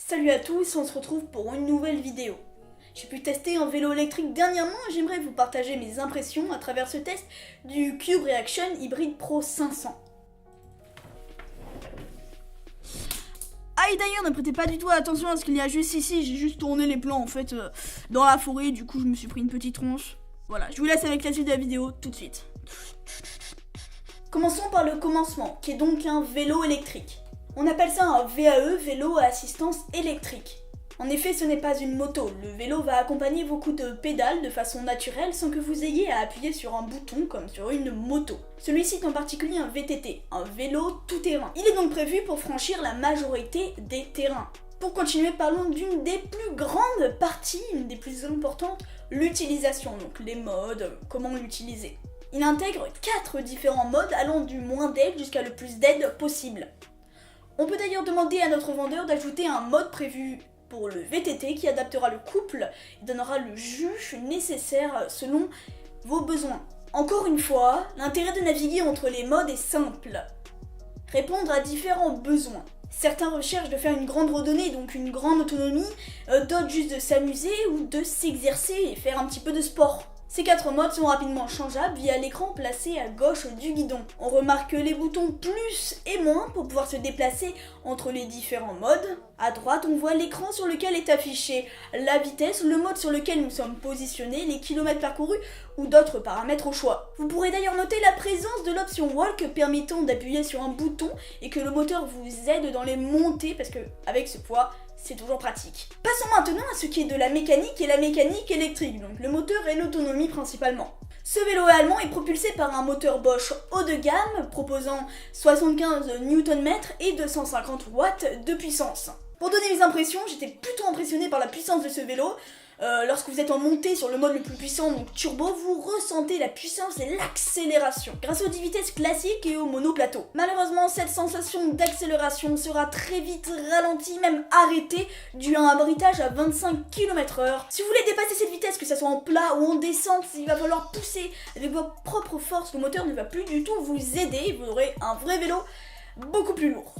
Salut à tous, on se retrouve pour une nouvelle vidéo. J'ai pu tester un vélo électrique dernièrement et j'aimerais vous partager mes impressions à travers ce test du Cube Reaction Hybrid Pro 500. Ah et d'ailleurs ne prêtez pas du tout attention à ce qu'il y a juste ici, j'ai juste tourné les plans en fait dans la forêt, du coup je me suis pris une petite tronche. Voilà, je vous laisse avec la suite de la vidéo tout de suite. Commençons par le commencement, qui est donc un vélo électrique. On appelle ça un VAE, vélo à assistance électrique. En effet, ce n'est pas une moto, le vélo va accompagner vos coups de pédale de façon naturelle sans que vous ayez à appuyer sur un bouton comme sur une moto. Celui-ci est en particulier un VTT, un vélo tout-terrain. Il est donc prévu pour franchir la majorité des terrains. Pour continuer, parlons d'une des plus grandes parties, une des plus importantes, l'utilisation, donc les modes, comment l'utiliser. Il intègre 4 différents modes allant du moins d'aide jusqu'à le plus d'aide possible. On peut d'ailleurs demander à notre vendeur d'ajouter un mode prévu pour le VTT qui adaptera le couple et donnera le jus nécessaire selon vos besoins. Encore une fois, l'intérêt de naviguer entre les modes est simple. Répondre à différents besoins. Certains recherchent de faire une grande randonnée, donc une grande autonomie, d'autres juste de s'amuser ou de s'exercer et faire un petit peu de sport. Ces 4 modes sont rapidement changeables via l'écran placé à gauche du guidon. On remarque les boutons plus et moins pour pouvoir se déplacer entre les différents modes. À droite, on voit l'écran sur lequel est affiché la vitesse, le mode sur lequel nous sommes positionnés, les kilomètres parcourus ou d'autres paramètres au choix. Vous pourrez d'ailleurs noter la présence de l'option Walk permettant d'appuyer sur un bouton et que le moteur vous aide dans les montées parce que avec ce poids, c'est toujours pratique. Passons maintenant à ce qui est de la mécanique et la mécanique électrique, donc le moteur et l'autonomie principalement. Ce vélo allemand est propulsé par un moteur Bosch haut de gamme proposant 75 Nm et 250 watts de puissance. Pour donner mes impressions, j'étais plutôt impressionné par la puissance de ce vélo. Lorsque vous êtes en montée sur le mode le plus puissant, donc turbo, vous ressentez la puissance et l'accélération grâce aux 10 vitesses classiques et au monoplateau. Malheureusement, cette sensation d'accélération sera très vite ralentie, même arrêtée, dû à un bridage à 25 km/h. Si vous voulez dépasser cette vitesse, que ce soit en plat ou en descente, il va falloir pousser avec votre propre force, le moteur ne va plus du tout vous aider, vous aurez un vrai vélo beaucoup plus lourd.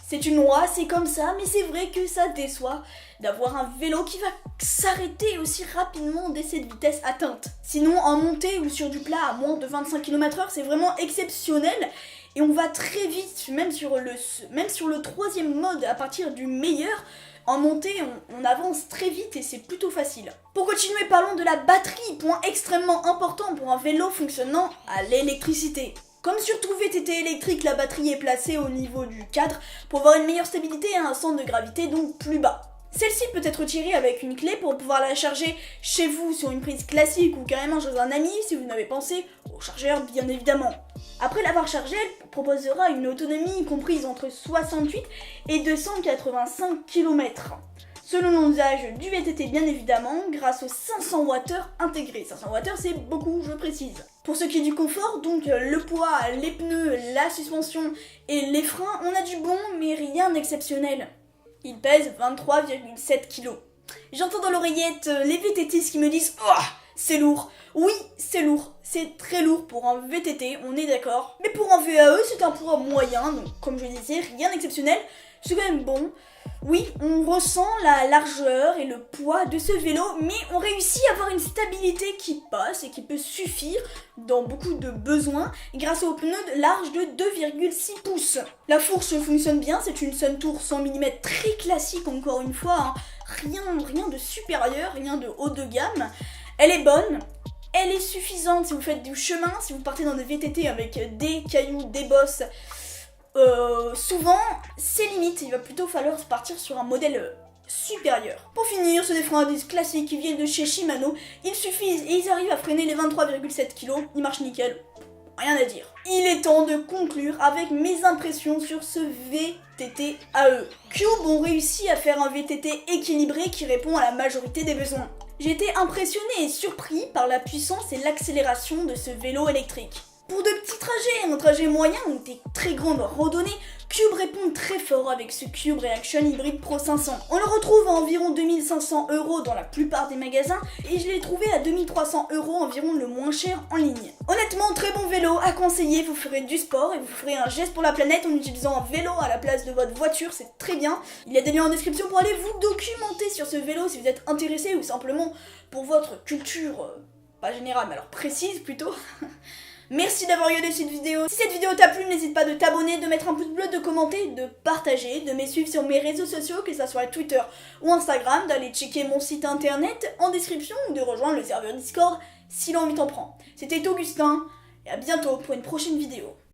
C'est une loi, c'est comme ça, mais c'est vrai que ça déçoit d'avoir un vélo qui va s'arrêter aussi rapidement dès cette vitesse atteinte. Sinon, en montée ou sur du plat à moins de 25 km/h, c'est vraiment exceptionnel et on va très vite, même sur le 3e mode, à partir du meilleur, en montée, on avance très vite et c'est plutôt facile. Pour continuer, parlons de la batterie, point extrêmement important pour un vélo fonctionnant à l'électricité. Comme sur tout VTT électrique, la batterie est placée au niveau du cadre pour avoir une meilleure stabilité et un centre de gravité donc plus bas. Celle-ci peut être tirée avec une clé pour pouvoir la charger chez vous sur une prise classique ou carrément chez un ami si vous n'avez pensé au chargeur bien évidemment. Après l'avoir chargée, elle proposera une autonomie comprise entre 68 et 285 km. Selon l'usage du VTT bien évidemment, grâce aux 500 Wh intégrés. 500 Wh c'est beaucoup, je précise. Pour ce qui est du confort, donc le poids, les pneus, la suspension et les freins, on a du bon mais rien d'exceptionnel. Il pèse 23,7 kg. J'entends dans l'oreillette les VTTistes qui me disent « Oh, c'est lourd !» Oui, c'est lourd, c'est très lourd pour un VTT, on est d'accord. Mais pour un VAE, c'est un poids moyen, donc comme je disais, rien d'exceptionnel, c'est quand même bon. Oui, on ressent la largeur et le poids de ce vélo, mais on réussit à avoir une stabilité qui passe et qui peut suffire dans beaucoup de besoins grâce aux pneus larges de 2,6 pouces. La fourche fonctionne bien, c'est une Suntour 100 mm très classique encore une fois, hein. Rien de supérieur, rien de haut de gamme. Elle est bonne. Elle est suffisante si vous faites du chemin, si vous partez dans des VTT avec des cailloux, des bosses. Souvent, c'est limite, il va plutôt falloir partir sur un modèle supérieur. Pour finir, ce des freins à disque classiques qui viennent de chez Shimano, ils suffisent et ils arrivent à freiner les 23,7 kg, ils marchent nickel, rien à dire. Il est temps de conclure avec mes impressions sur ce VTT AE. Cube ont réussi à faire un VTT équilibré qui répond à la majorité des besoins. J'ai été impressionné et surpris par la puissance et l'accélération de ce vélo électrique. Pour de petits trajets, un trajet moyen ou des très grandes randonnées, Cube répond très fort avec ce Cube Reaction Hybrid Pro 500. On le retrouve à environ 2500 € dans la plupart des magasins et je l'ai trouvé à 2300 € environ le moins cher en ligne. Honnêtement, très bon vélo à conseiller, vous ferez du sport et vous ferez un geste pour la planète en utilisant un vélo à la place de votre voiture, c'est très bien. Il y a des liens en description pour aller vous documenter sur ce vélo si vous êtes intéressé ou simplement pour votre culture, pas générale mais alors précise plutôt. Merci d'avoir regardé cette vidéo. Si cette vidéo t'a plu, n'hésite pas de t'abonner, de mettre un pouce bleu, de commenter, de partager, de me suivre sur mes réseaux sociaux, que ce soit Twitter ou Instagram, d'aller checker mon site internet en description ou de rejoindre le serveur Discord si l'envie t'en prend. C'était Augustin et à bientôt pour une prochaine vidéo.